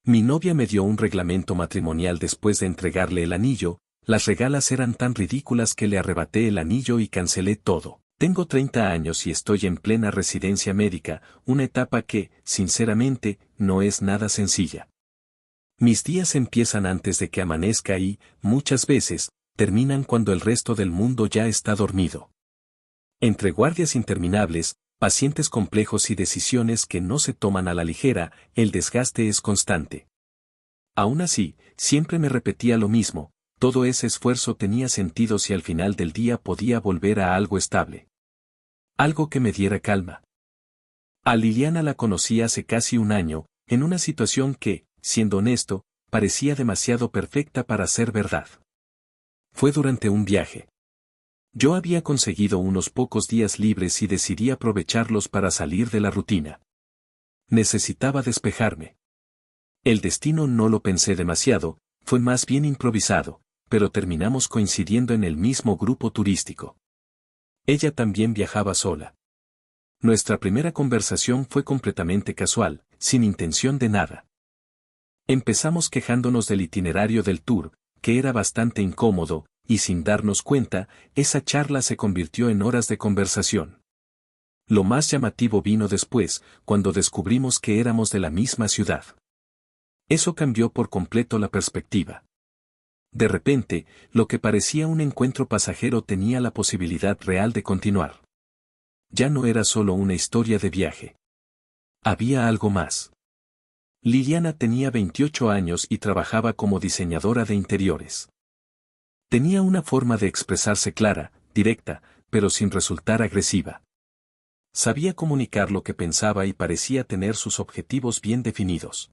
Mi novia me dio un reglamento matrimonial después de entregarle el anillo. Las regalas eran tan ridículas que le arrebaté el anillo y cancelé todo. Tengo 30 años y estoy en plena residencia médica, una etapa que, sinceramente, no es nada sencilla. Mis días empiezan antes de que amanezca y, muchas veces, terminan cuando el resto del mundo ya está dormido. Entre guardias interminables, pacientes complejos y decisiones que no se toman a la ligera, el desgaste es constante. Aún así, siempre me repetía lo mismo. Todo ese esfuerzo tenía sentido si al final del día podía volver a algo estable. Algo que me diera calma. A Liliana la conocí hace casi un año, en una situación que, siendo honesto, parecía demasiado perfecta para ser verdad. Fue durante un viaje. Yo había conseguido unos pocos días libres y decidí aprovecharlos para salir de la rutina. Necesitaba despejarme. El destino no lo pensé demasiado, fue más bien improvisado, pero terminamos coincidiendo en el mismo grupo turístico. Ella también viajaba sola. Nuestra primera conversación fue completamente casual, sin intención de nada. Empezamos quejándonos del itinerario del tour, que era bastante incómodo, y sin darnos cuenta, esa charla se convirtió en horas de conversación. Lo más llamativo vino después, cuando descubrimos que éramos de la misma ciudad. Eso cambió por completo la perspectiva. De repente, lo que parecía un encuentro pasajero tenía la posibilidad real de continuar. Ya no era solo una historia de viaje. Había algo más. Liliana tenía 28 años y trabajaba como diseñadora de interiores. Tenía una forma de expresarse clara, directa, pero sin resultar agresiva. Sabía comunicar lo que pensaba y parecía tener sus objetivos bien definidos.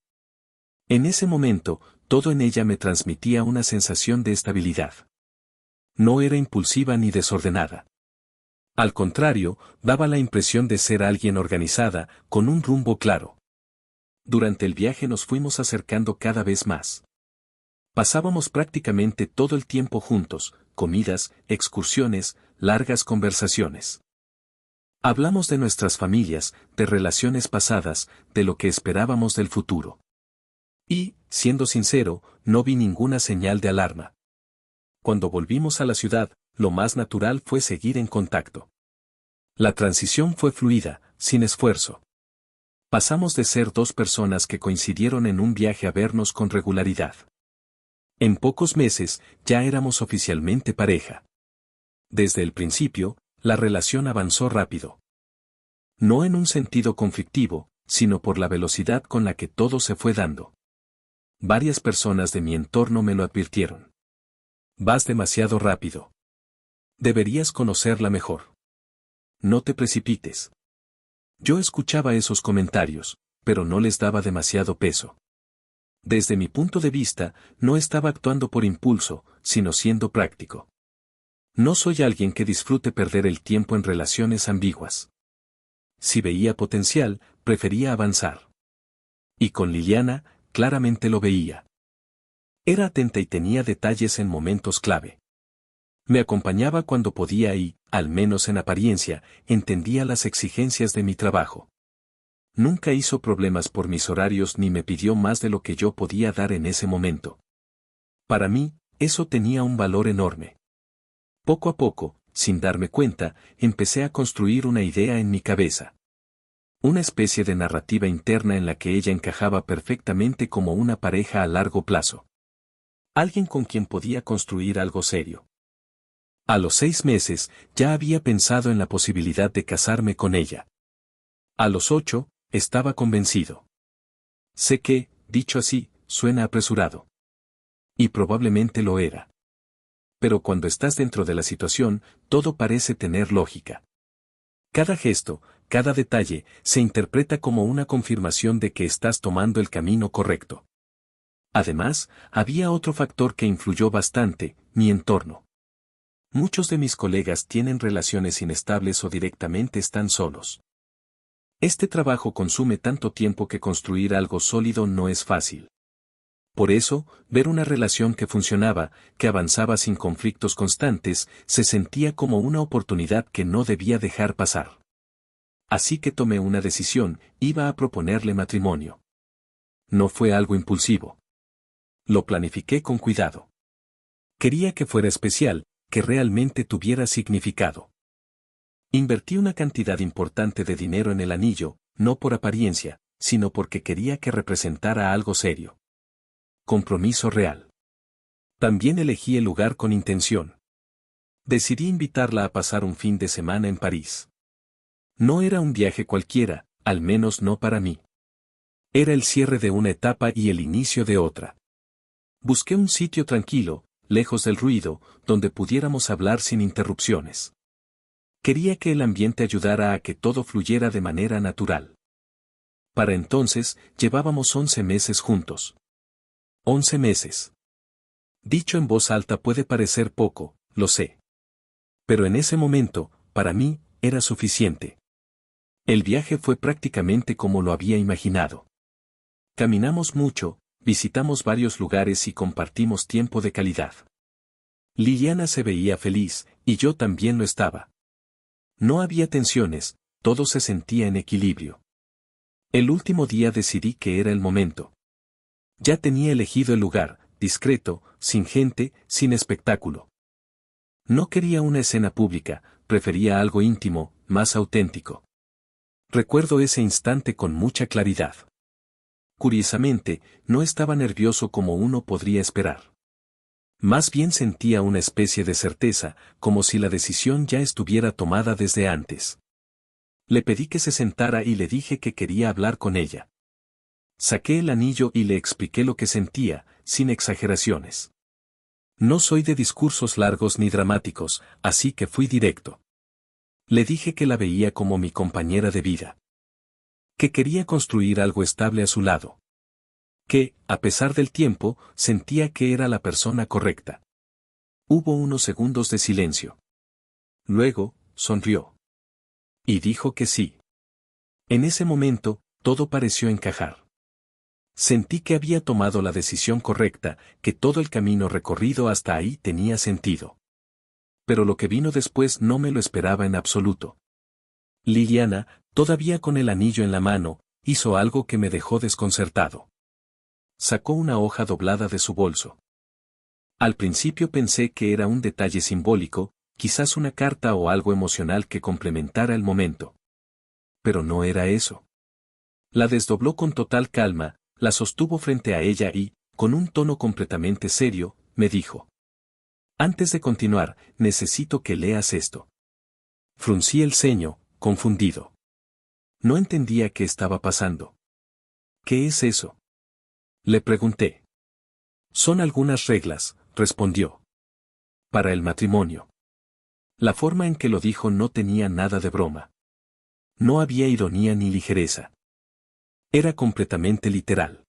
En ese momento, todo en ella me transmitía una sensación de estabilidad. No era impulsiva ni desordenada. Al contrario, daba la impresión de ser alguien organizada, con un rumbo claro. Durante el viaje nos fuimos acercando cada vez más. Pasábamos prácticamente todo el tiempo juntos, comidas, excursiones, largas conversaciones. Hablamos de nuestras familias, de relaciones pasadas, de lo que esperábamos del futuro. Y, siendo sincero, no vi ninguna señal de alarma. Cuando volvimos a la ciudad, lo más natural fue seguir en contacto. La transición fue fluida, sin esfuerzo. Pasamos de ser dos personas que coincidieron en un viaje a vernos con regularidad. En pocos meses, ya éramos oficialmente pareja. Desde el principio, la relación avanzó rápido. No en un sentido conflictivo, sino por la velocidad con la que todo se fue dando. Varias personas de mi entorno me lo advirtieron. Vas demasiado rápido. Deberías conocerla mejor. No te precipites. Yo escuchaba esos comentarios, pero no les daba demasiado peso. Desde mi punto de vista, no estaba actuando por impulso, sino siendo práctico. No soy alguien que disfrute perder el tiempo en relaciones ambiguas. Si veía potencial, prefería avanzar. Y con Liliana, claramente lo veía. Era atenta y tenía detalles en momentos clave. Me acompañaba cuando podía y, al menos en apariencia, entendía las exigencias de mi trabajo. Nunca hizo problemas por mis horarios ni me pidió más de lo que yo podía dar en ese momento. Para mí, eso tenía un valor enorme. Poco a poco, sin darme cuenta, empecé a construir una idea en mi cabeza. Una especie de narrativa interna en la que ella encajaba perfectamente como una pareja a largo plazo. Alguien con quien podía construir algo serio. A los 6 meses, ya había pensado en la posibilidad de casarme con ella. A los 8, estaba convencido. Sé que, dicho así, suena apresurado. Y probablemente lo era. Pero cuando estás dentro de la situación, todo parece tener lógica. Cada gesto, cada detalle, se interpreta como una confirmación de que estás tomando el camino correcto. Además, había otro factor que influyó bastante, mi entorno. Muchos de mis colegas tienen relaciones inestables o directamente están solos. Este trabajo consume tanto tiempo que construir algo sólido no es fácil. Por eso, ver una relación que funcionaba, que avanzaba sin conflictos constantes, se sentía como una oportunidad que no debía dejar pasar. Así que tomé una decisión, iba a proponerle matrimonio. no fue algo impulsivo. Lo planifiqué con cuidado. Quería que fuera especial, que realmente tuviera significado. Invertí una cantidad importante de dinero en el anillo, no por apariencia, sino porque quería que representara algo serio. Compromiso real. También elegí el lugar con intención. Decidí invitarla a pasar un fin de semana en París. No era un viaje cualquiera, al menos no para mí. Era el cierre de una etapa y el inicio de otra. Busqué un sitio tranquilo, lejos del ruido, donde pudiéramos hablar sin interrupciones. Quería que el ambiente ayudara a que todo fluyera de manera natural. Para entonces, llevábamos 11 meses juntos. 11 meses. Dicho en voz alta puede parecer poco, lo sé. Pero en ese momento, para mí, era suficiente. El viaje fue prácticamente como lo había imaginado. Caminamos mucho, visitamos varios lugares y compartimos tiempo de calidad. Liliana se veía feliz, y yo también lo estaba. No había tensiones, todo se sentía en equilibrio. El último día decidí que era el momento. Ya tenía elegido el lugar, discreto, sin gente, sin espectáculo. No quería una escena pública, prefería algo íntimo, más auténtico. Recuerdo ese instante con mucha claridad. Curiosamente, no estaba nervioso como uno podría esperar. Más bien sentía una especie de certeza, como si la decisión ya estuviera tomada desde antes. Le pedí que se sentara y le dije que quería hablar con ella. Saqué el anillo y le expliqué lo que sentía, sin exageraciones. No soy de discursos largos ni dramáticos, así que fui directo. Le dije que la veía como mi compañera de vida. Que quería construir algo estable a su lado. Que, a pesar del tiempo, sentía que era la persona correcta. Hubo unos segundos de silencio. Luego, sonrió. Y dijo que sí. En ese momento, todo pareció encajar. Sentí que había tomado la decisión correcta, que todo el camino recorrido hasta ahí tenía sentido. Pero lo que vino después no me lo esperaba en absoluto. Liliana, todavía con el anillo en la mano, hizo algo que me dejó desconcertado. Sacó una hoja doblada de su bolso. Al principio pensé que era un detalle simbólico, quizás una carta o algo emocional que complementara el momento. Pero no era eso. La desdobló con total calma, la sostuvo frente a ella y, con un tono completamente serio, me dijo: «Antes de continuar, necesito que leas esto». Fruncí el ceño, confundido. No entendía qué estaba pasando. «¿Qué es eso?», le pregunté. «Son algunas reglas», respondió. «Para el matrimonio». La forma en que lo dijo no tenía nada de broma. No había ironía ni ligereza. Era completamente literal.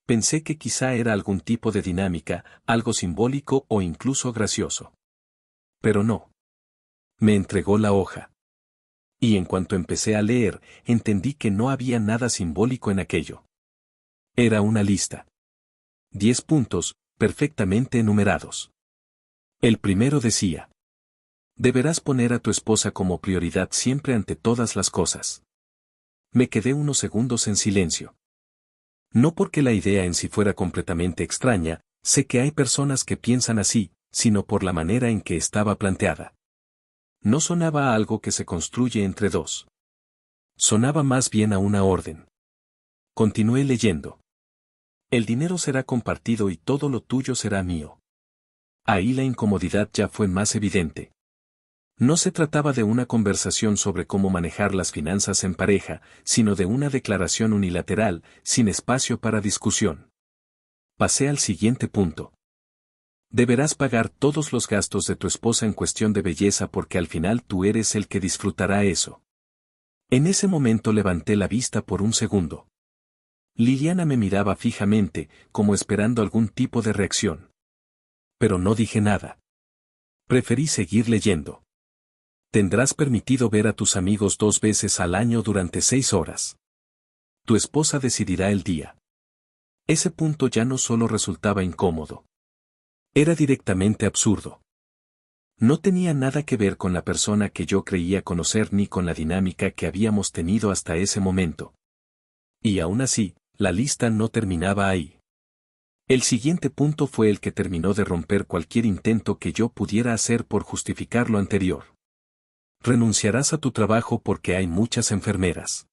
Pensé que quizá era algún tipo de dinámica, algo simbólico o incluso gracioso. Pero no. Me entregó la hoja. Y en cuanto empecé a leer, entendí que no había nada simbólico en aquello. Era una lista. 10 puntos, perfectamente enumerados. El primero decía: «Deberás poner a tu esposa como prioridad siempre ante todas las cosas». Me quedé unos segundos en silencio. No porque la idea en sí fuera completamente extraña, sé que hay personas que piensan así, sino por la manera en que estaba planteada. No sonaba a algo que se construye entre dos. Sonaba más bien a una orden. Continué leyendo. «El dinero será compartido y todo lo tuyo será mío». Ahí la incomodidad ya fue más evidente. No se trataba de una conversación sobre cómo manejar las finanzas en pareja, sino de una declaración unilateral, sin espacio para discusión. Pasé al siguiente punto. «Deberás pagar todos los gastos de tu esposa en cuestión de belleza porque al final tú eres el que disfrutará eso». En ese momento levanté la vista por un segundo. Liliana me miraba fijamente, como esperando algún tipo de reacción. Pero no dije nada. Preferí seguir leyendo. «Tendrás permitido ver a tus amigos 2 veces al año durante 6 horas. Tu esposa decidirá el día». Ese punto ya no solo resultaba incómodo. Era directamente absurdo. No tenía nada que ver con la persona que yo creía conocer ni con la dinámica que habíamos tenido hasta ese momento. Y aún así, la lista no terminaba ahí. El siguiente punto fue el que terminó de romper cualquier intento que yo pudiera hacer por justificar lo anterior. Renunciarás a tu trabajo porque hay muchas enfermeras.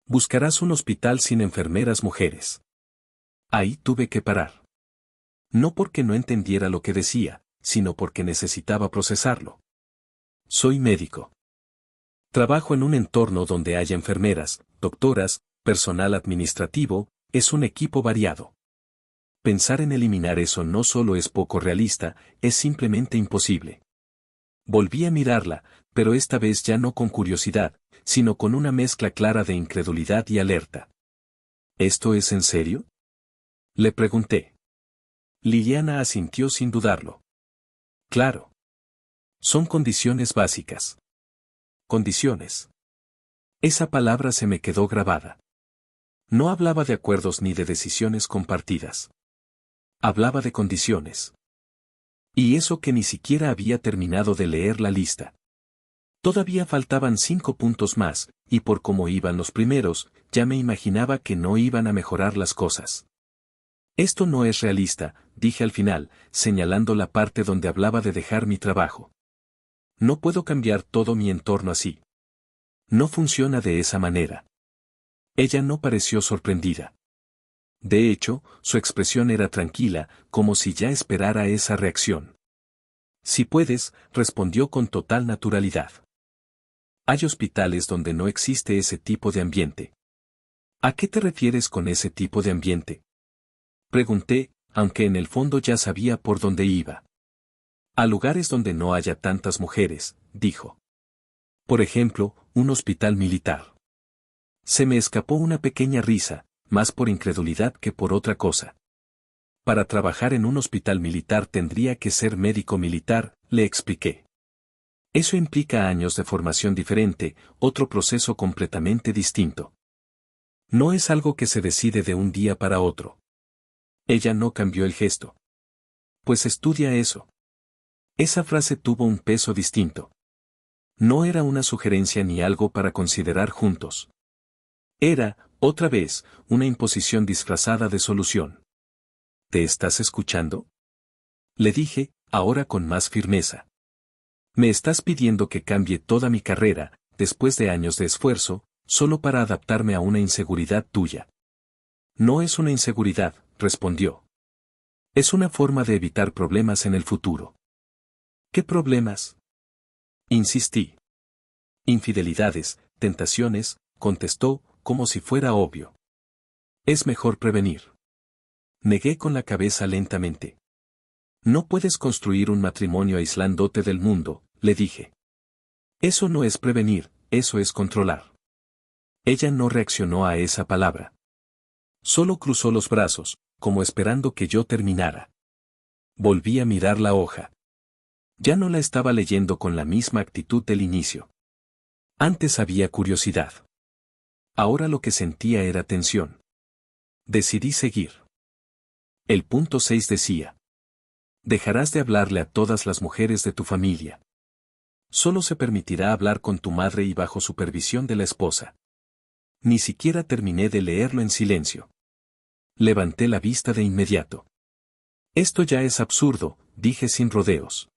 Buscarás un hospital sin enfermeras mujeres. Ahí tuve que parar. No porque no entendiera lo que decía, sino porque necesitaba procesarlo. Soy médico. Trabajo en un entorno donde haya enfermeras, doctoras, personal administrativo, es un equipo variado. Pensar en eliminar eso no solo es poco realista, es simplemente imposible. Volví a mirarla, pero esta vez ya no con curiosidad, sino con una mezcla clara de incredulidad y alerta. ¿Esto es en serio?, le pregunté. Liliana asintió sin dudarlo. Claro. Son condiciones básicas. Condiciones. Esa palabra se me quedó grabada. No hablaba de acuerdos ni de decisiones compartidas. Hablaba de condiciones. Y eso que ni siquiera había terminado de leer la lista. Todavía faltaban 5 puntos más, y por cómo iban los primeros, ya me imaginaba que no iban a mejorar las cosas. Esto no es realista, dije al final, señalando la parte donde hablaba de dejar mi trabajo. No puedo cambiar todo mi entorno así. No funciona de esa manera. Ella no pareció sorprendida. De hecho, su expresión era tranquila, como si ya esperara esa reacción. Si puedes, respondió con total naturalidad. Hay hospitales donde no existe ese tipo de ambiente. ¿A qué te refieres con ese tipo de ambiente?, pregunté, aunque en el fondo ya sabía por dónde iba. A lugares donde no haya tantas mujeres, dijo. Por ejemplo, un hospital militar. Se me escapó una pequeña risa, más por incredulidad que por otra cosa. Para trabajar en un hospital militar tendría que ser médico militar, le expliqué. Eso implica años de formación diferente, otro proceso completamente distinto. No es algo que se decide de un día para otro. Ella no cambió el gesto. Pues estudia eso. Esa frase tuvo un peso distinto. No era una sugerencia ni algo para considerar juntos. Era, otra vez, una imposición disfrazada de solución. ¿Te estás escuchando?, le dije, ahora con más firmeza. Me estás pidiendo que cambie toda mi carrera, después de años de esfuerzo, solo para adaptarme a una inseguridad tuya. No es una inseguridad, respondió. Es una forma de evitar problemas en el futuro. ¿Qué problemas?, insistí. Infidelidades, tentaciones, contestó, como si fuera obvio. Es mejor prevenir. Negué con la cabeza lentamente. No puedes construir un matrimonio aislándote del mundo, le dije. Eso no es prevenir, eso es controlar. Ella no reaccionó a esa palabra. Solo cruzó los brazos, como esperando que yo terminara. Volví a mirar la hoja. Ya no la estaba leyendo con la misma actitud del inicio. Antes había curiosidad. Ahora lo que sentía era tensión. Decidí seguir. El punto 6 decía: dejarás de hablarle a todas las mujeres de tu familia. Solo se permitirá hablar con tu madre y bajo supervisión de la esposa. Ni siquiera terminé de leerlo en silencio. Levanté la vista de inmediato. Esto ya es absurdo, dije sin rodeos.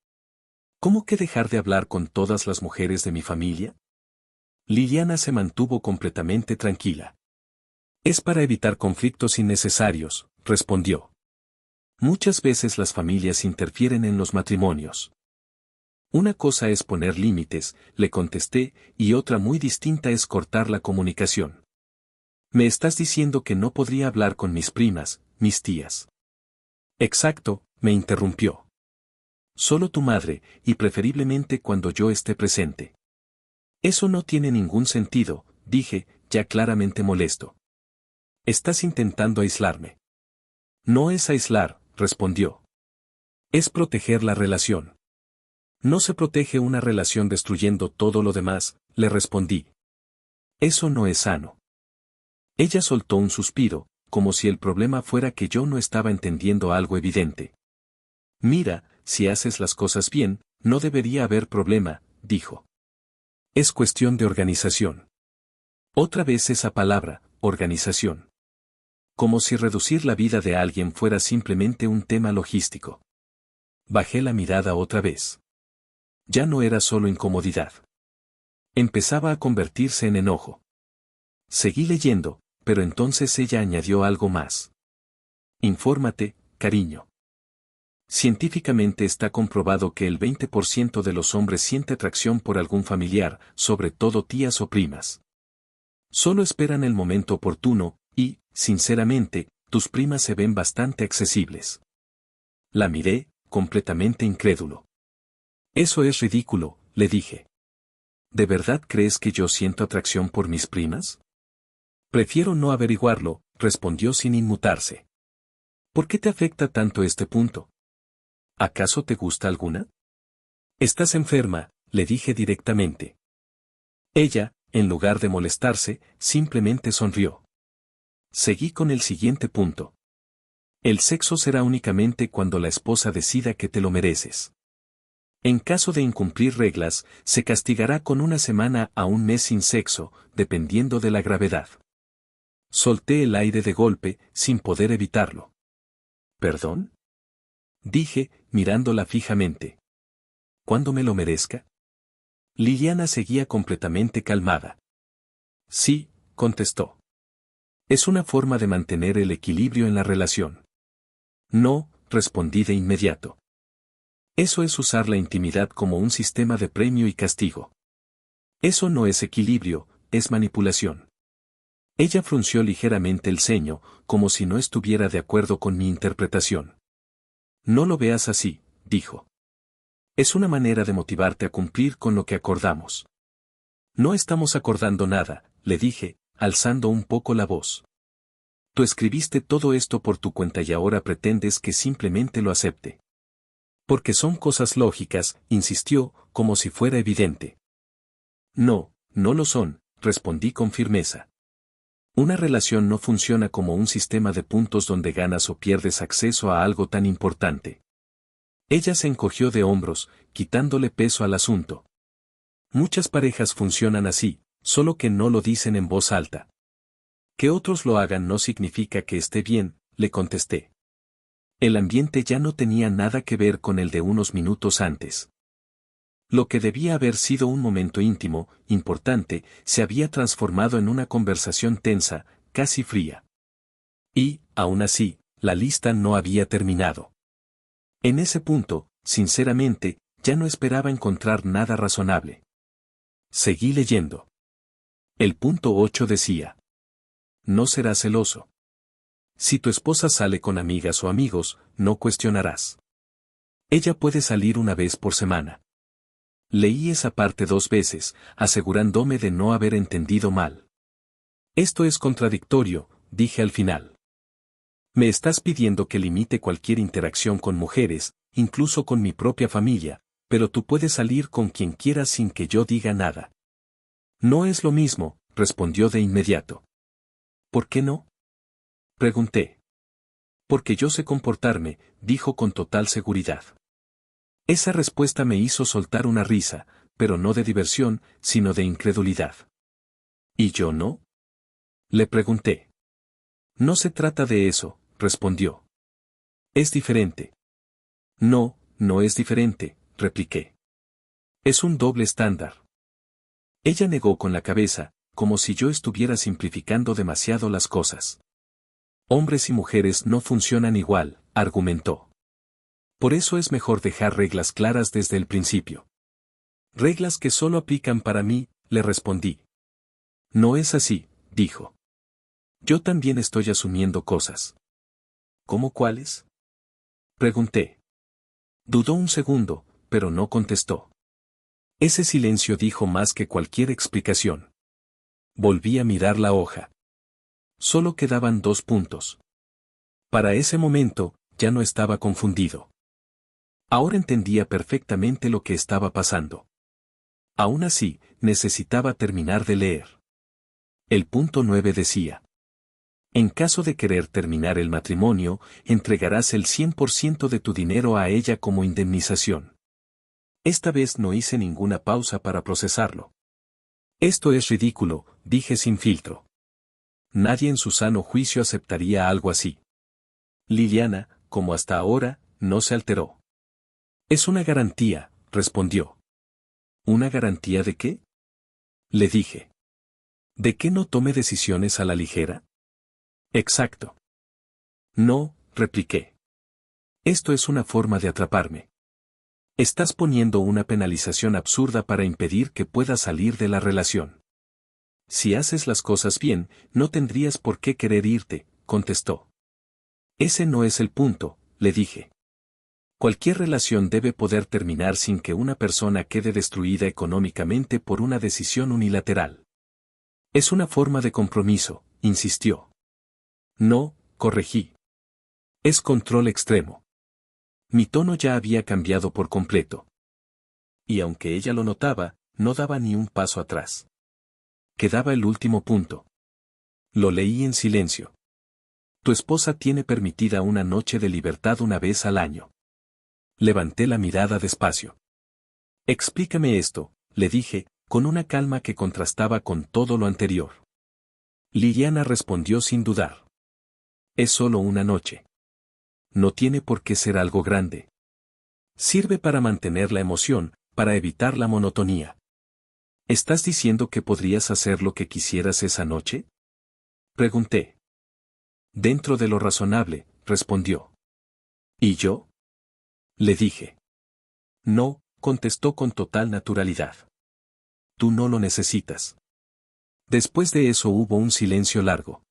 ¿Cómo que dejar de hablar con todas las mujeres de mi familia? Liliana se mantuvo completamente tranquila. Es para evitar conflictos innecesarios, respondió. Muchas veces las familias interfieren en los matrimonios. Una cosa es poner límites, le contesté, y otra muy distinta es cortar la comunicación. Me estás diciendo que no podría hablar con mis primas, mis tías. Exacto, me interrumpió. Solo tu madre, y preferiblemente cuando yo esté presente. Eso no tiene ningún sentido, dije, ya claramente molesto. Estás intentando aislarme. No es aislar, respondió. Es proteger la relación. No se protege una relación destruyendo todo lo demás, le respondí. Eso no es sano. Ella soltó un suspiro, como si el problema fuera que yo no estaba entendiendo algo evidente. Mira, si haces las cosas bien, no debería haber problema, dijo. Es cuestión de organización. Otra vez esa palabra, organización. como si reducir la vida de alguien fuera simplemente un tema logístico. Bajé la mirada otra vez. Ya no era solo incomodidad. Empezaba a convertirse en enojo. Seguí leyendo, pero entonces ella añadió algo más. Infórmate, cariño. Científicamente está comprobado que el 20% de los hombres siente atracción por algún familiar, sobre todo tías o primas. Solo esperan el momento oportuno, y, sinceramente, tus primas se ven bastante accesibles. La miré, completamente incrédulo. Eso es ridículo, le dije. ¿De verdad crees que yo siento atracción por mis primas? Prefiero no averiguarlo, respondió sin inmutarse. ¿Por qué te afecta tanto este punto? ¿Acaso te gusta alguna? Estás enferma, le dije directamente. Ella, en lugar de molestarse, simplemente sonrió. Seguí con el siguiente punto. El sexo será únicamente cuando la esposa decida que te lo mereces. En caso de incumplir reglas, se castigará con una semana a un mes sin sexo, dependiendo de la gravedad. Solté el aire de golpe, sin poder evitarlo. ¿Perdón? Dije, mirándola fijamente. ¿Cuándo me lo merezca? Liliana seguía completamente calmada. Sí, contestó. Es una forma de mantener el equilibrio en la relación. No, respondí de inmediato. Eso es usar la intimidad como un sistema de premio y castigo. Eso no es equilibrio, es manipulación. Ella frunció ligeramente el ceño, como si no estuviera de acuerdo con mi interpretación. No lo veas así, dijo. Es una manera de motivarte a cumplir con lo que acordamos. No estamos acordando nada, le dije, alzando un poco la voz. Tú escribiste todo esto por tu cuenta y ahora pretendes que simplemente lo acepte. Porque son cosas lógicas, insistió, como si fuera evidente. No, no lo son, respondí con firmeza. Una relación no funciona como un sistema de puntos donde ganas o pierdes acceso a algo tan importante. Ella se encogió de hombros, quitándole peso al asunto. Muchas parejas funcionan así, solo que no lo dicen en voz alta. Que otros lo hagan no significa que esté bien, le contesté. El ambiente ya no tenía nada que ver con el de unos minutos antes. Lo que debía haber sido un momento íntimo, importante, se había transformado en una conversación tensa, casi fría. Y, aún así, la lista no había terminado. En ese punto, sinceramente, ya no esperaba encontrar nada razonable. Seguí leyendo. El punto 8 decía. No serás celoso. Si tu esposa sale con amigas o amigos, no cuestionarás. Ella puede salir una vez por semana. Leí esa parte 2 veces, asegurándome de no haber entendido mal. Esto es contradictorio, dije al final. Me estás pidiendo que limite cualquier interacción con mujeres, incluso con mi propia familia, pero tú puedes salir con quien quieras sin que yo diga nada. No es lo mismo, respondió de inmediato. ¿Por qué no? Pregunté. Porque yo sé comportarme, dijo con total seguridad. Esa respuesta me hizo soltar una risa, pero no de diversión, sino de incredulidad. ¿Y yo no? Le pregunté. No se trata de eso, respondió. Es diferente. No, no es diferente, repliqué. Es un doble estándar. Ella negó con la cabeza, como si yo estuviera simplificando demasiado las cosas. Hombres y mujeres no funcionan igual, argumentó. Por eso es mejor dejar reglas claras desde el principio. Reglas que solo aplican para mí, le respondí. No es así, dijo. Yo también estoy asumiendo cosas. ¿Cómo cuáles? Pregunté. Dudó un segundo, pero no contestó. Ese silencio dijo más que cualquier explicación. Volví a mirar la hoja. Solo quedaban 2 puntos. Para ese momento, ya no estaba confundido. Ahora entendía perfectamente lo que estaba pasando. Aún así, necesitaba terminar de leer. El punto 9 decía. En caso de querer terminar el matrimonio, entregarás el 100% de tu dinero a ella como indemnización. Esta vez no hice ninguna pausa para procesarlo. Esto es ridículo, dije sin filtro. Nadie en su sano juicio aceptaría algo así. Liliana, como hasta ahora, no se alteró. Es una garantía, respondió. ¿Una garantía de qué? Le dije. ¿De que no tome decisiones a la ligera? Exacto. No, repliqué. Esto es una forma de atraparme. Estás poniendo una penalización absurda para impedir que pueda salir de la relación. Si haces las cosas bien, no tendrías por qué querer irte, contestó. Ese no es el punto, le dije. Cualquier relación debe poder terminar sin que una persona quede destruida económicamente por una decisión unilateral. Es una forma de compromiso, insistió. No, corregí. Es control extremo. Mi tono ya había cambiado por completo. Y aunque ella lo notaba, no daba ni un paso atrás. Quedaba el último punto. Lo leí en silencio. Tu esposa tiene permitida una noche de libertad una vez al año. Levanté la mirada despacio. Explícame esto, le dije, con una calma que contrastaba con todo lo anterior. Liliana respondió sin dudar. Es solo una noche. No tiene por qué ser algo grande. Sirve para mantener la emoción, para evitar la monotonía. ¿Estás diciendo que podrías hacer lo que quisieras esa noche? Pregunté. Dentro de lo razonable, respondió. ¿Y yo? Le dije. No, contestó con total naturalidad. Tú no lo necesitas. Después de eso hubo un silencio largo.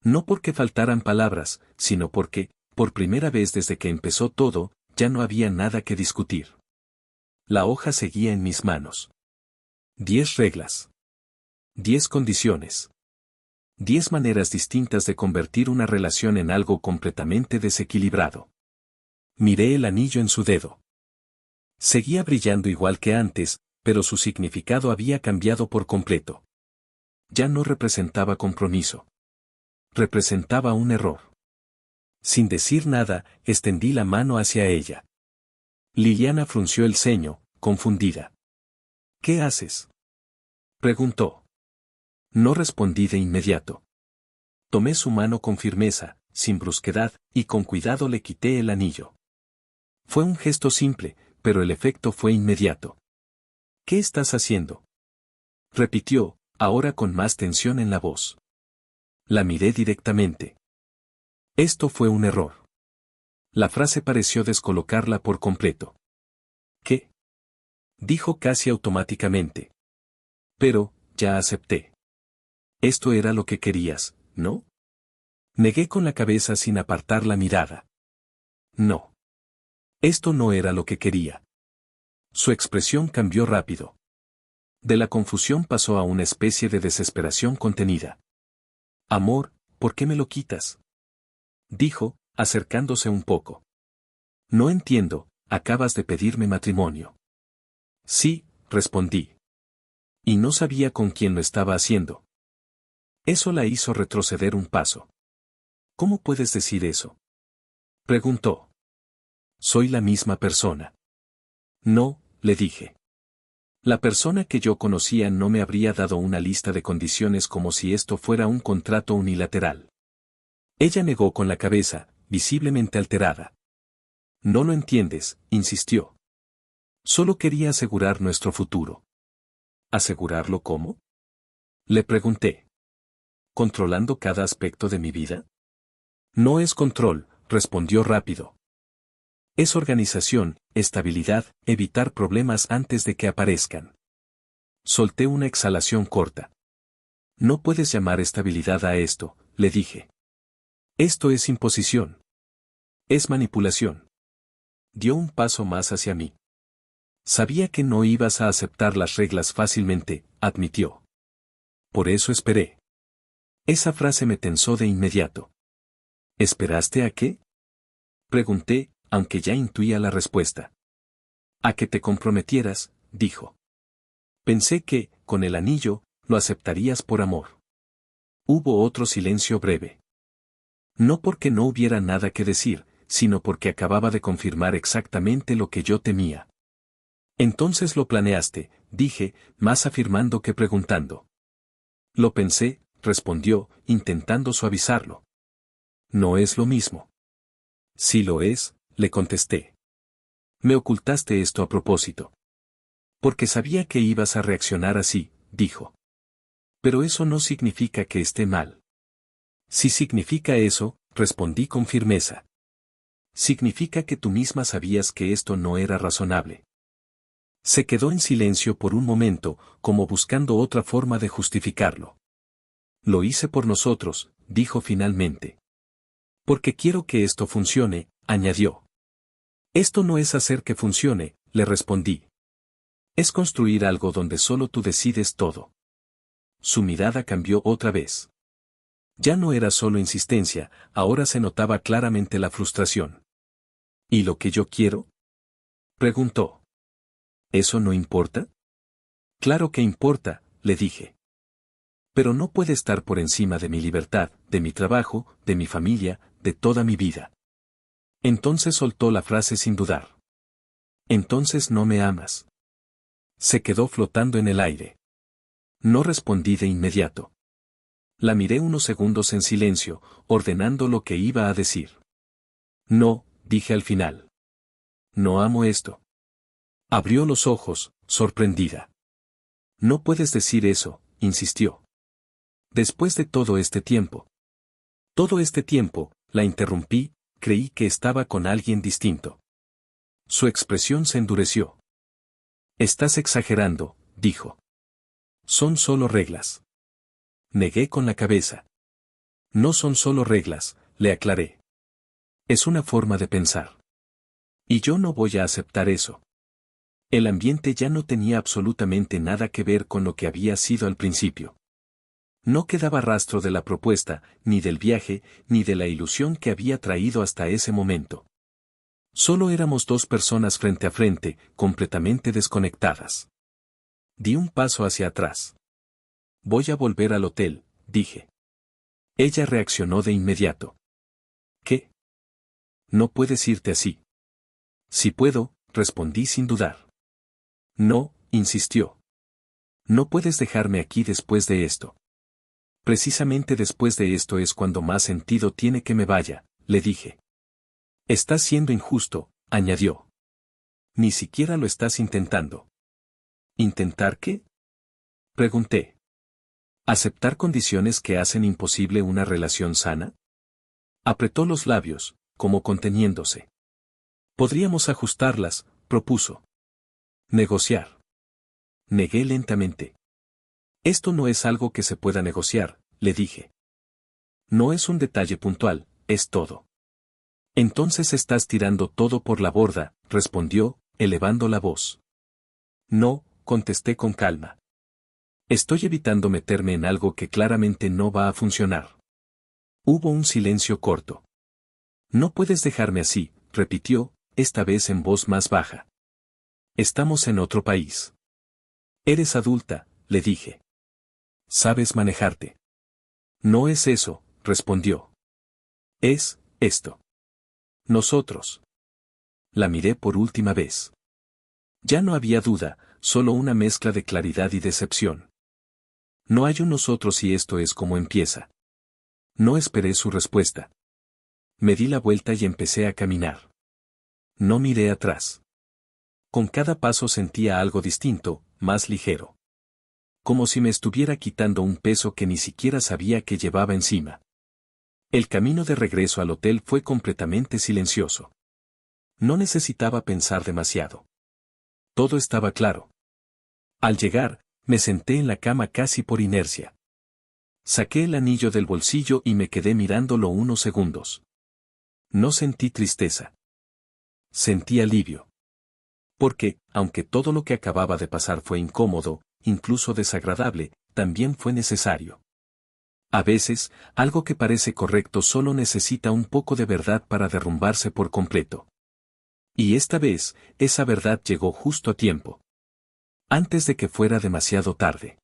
No porque faltaran palabras, sino porque, por primera vez desde que empezó todo, ya no había nada que discutir. La hoja seguía en mis manos. 10 reglas. 10 condiciones. 10 maneras distintas de convertir una relación en algo completamente desequilibrado. Miré el anillo en su dedo. Seguía brillando igual que antes, pero su significado había cambiado por completo. Ya no representaba compromiso. Representaba un error. Sin decir nada, extendí la mano hacia ella. Liliana frunció el ceño, confundida. ¿Qué haces? Preguntó. No respondí de inmediato. Tomé su mano con firmeza, sin brusquedad, y con cuidado le quité el anillo. Fue un gesto simple, pero el efecto fue inmediato. ¿Qué estás haciendo? Repitió, ahora con más tensión en la voz. La miré directamente. Esto fue un error. La frase pareció descolocarla por completo. ¿Qué? Dijo casi automáticamente. Pero, ya acepté. Esto era lo que querías, ¿no? Negué con la cabeza sin apartar la mirada. No. Esto no era lo que quería. Su expresión cambió rápido. De la confusión pasó a una especie de desesperación contenida. Amor, ¿por qué me lo quitas? Dijo, acercándose un poco. No entiendo, acabas de pedirme matrimonio. Sí, respondí. Y no sabía con quién lo estaba haciendo. Eso la hizo retroceder un paso. ¿Cómo puedes decir eso? Preguntó. Soy la misma persona. No, le dije. La persona que yo conocía no me habría dado una lista de condiciones como si esto fuera un contrato unilateral. Ella negó con la cabeza, visiblemente alterada. No lo entiendes, insistió. Solo quería asegurar nuestro futuro. ¿Asegurarlo cómo? Le pregunté. ¿Controlando cada aspecto de mi vida? No es control, respondió rápido. Es organización, estabilidad, evitar problemas antes de que aparezcan. Solté una exhalación corta. No puedes llamar estabilidad a esto, le dije. Esto es imposición. Es manipulación. Dio un paso más hacia mí. Sabía que no ibas a aceptar las reglas fácilmente, admitió. Por eso esperé. Esa frase me tensó de inmediato. ¿Esperaste a qué? Pregunté, aunque ya intuía la respuesta. A que te comprometieras, dijo. Pensé que, con el anillo, lo aceptarías por amor. Hubo otro silencio breve. No porque no hubiera nada que decir, sino porque acababa de confirmar exactamente lo que yo temía. Entonces lo planeaste, dije, más afirmando que preguntando. Lo pensé, respondió, intentando suavizarlo. No es lo mismo. Sí lo es, le contesté. Me ocultaste esto a propósito. Porque sabía que ibas a reaccionar así, dijo. Pero eso no significa que esté mal. Sí significa eso, respondí con firmeza. Significa que tú misma sabías que esto no era razonable. Se quedó en silencio por un momento, como buscando otra forma de justificarlo. Lo hice por nosotros, dijo finalmente. Porque quiero que esto funcione, añadió. Esto no es hacer que funcione, le respondí. Es construir algo donde solo tú decides todo. Su mirada cambió otra vez. Ya no era solo insistencia, ahora se notaba claramente la frustración. ¿Y lo que yo quiero? Preguntó. ¿Eso no importa? Claro que importa, le dije. Pero no puede estar por encima de mi libertad, de mi trabajo, de mi familia, de toda mi vida. Entonces soltó la frase sin dudar. Entonces no me amas. Se quedó flotando en el aire. No respondí de inmediato. La miré unos segundos en silencio, ordenando lo que iba a decir. No, dije al final. No amo esto. Abrió los ojos, sorprendida. No puedes decir eso, insistió. Después de todo este tiempo. Todo este tiempo, la interrumpí, creí que estaba con alguien distinto. Su expresión se endureció. Estás exagerando, dijo. Son solo reglas. Negué con la cabeza. No son solo reglas, le aclaré. Es una forma de pensar. Y yo no voy a aceptar eso. El ambiente ya no tenía absolutamente nada que ver con lo que había sido al principio. No quedaba rastro de la propuesta, ni del viaje, ni de la ilusión que había traído hasta ese momento. Solo éramos dos personas frente a frente, completamente desconectadas. Di un paso hacia atrás. Voy a volver al hotel, dije. Ella reaccionó de inmediato. ¿Qué? No puedes irte así. Si puedo, respondí sin dudar. No, insistió. No puedes dejarme aquí después de esto. Precisamente después de esto es cuando más sentido tiene que me vaya, le dije. Estás siendo injusto, añadió. Ni siquiera lo estás intentando. ¿Intentar qué? Pregunté. ¿Aceptar condiciones que hacen imposible una relación sana? Apretó los labios, como conteniéndose. Podríamos ajustarlas, propuso. Negociar. Negué lentamente. Esto no es algo que se pueda negociar, le dije. No es un detalle puntual, es todo. Entonces estás tirando todo por la borda, respondió, elevando la voz. No, contesté con calma. Estoy evitando meterme en algo que claramente no va a funcionar. Hubo un silencio corto. No puedes dejarme así, repitió, esta vez en voz más baja. Estamos en otro país. Eres adulta, le dije. Sabes manejarte. No es eso, respondió. Es, esto. Nosotros. La miré por última vez. Ya no había duda, solo una mezcla de claridad y decepción. No hay un nosotros y esto es como empieza. No esperé su respuesta. Me di la vuelta y empecé a caminar. No miré atrás. Con cada paso sentía algo distinto, más ligero. Como si me estuviera quitando un peso que ni siquiera sabía que llevaba encima. El camino de regreso al hotel fue completamente silencioso. No necesitaba pensar demasiado. Todo estaba claro. Al llegar, me senté en la cama casi por inercia. Saqué el anillo del bolsillo y me quedé mirándolo unos segundos. No sentí tristeza. Sentí alivio. Porque, aunque todo lo que acababa de pasar fue incómodo, incluso desagradable, también fue necesario. A veces, algo que parece correcto solo necesita un poco de verdad para derrumbarse por completo. Y esta vez, esa verdad llegó justo a tiempo. Antes de que fuera demasiado tarde.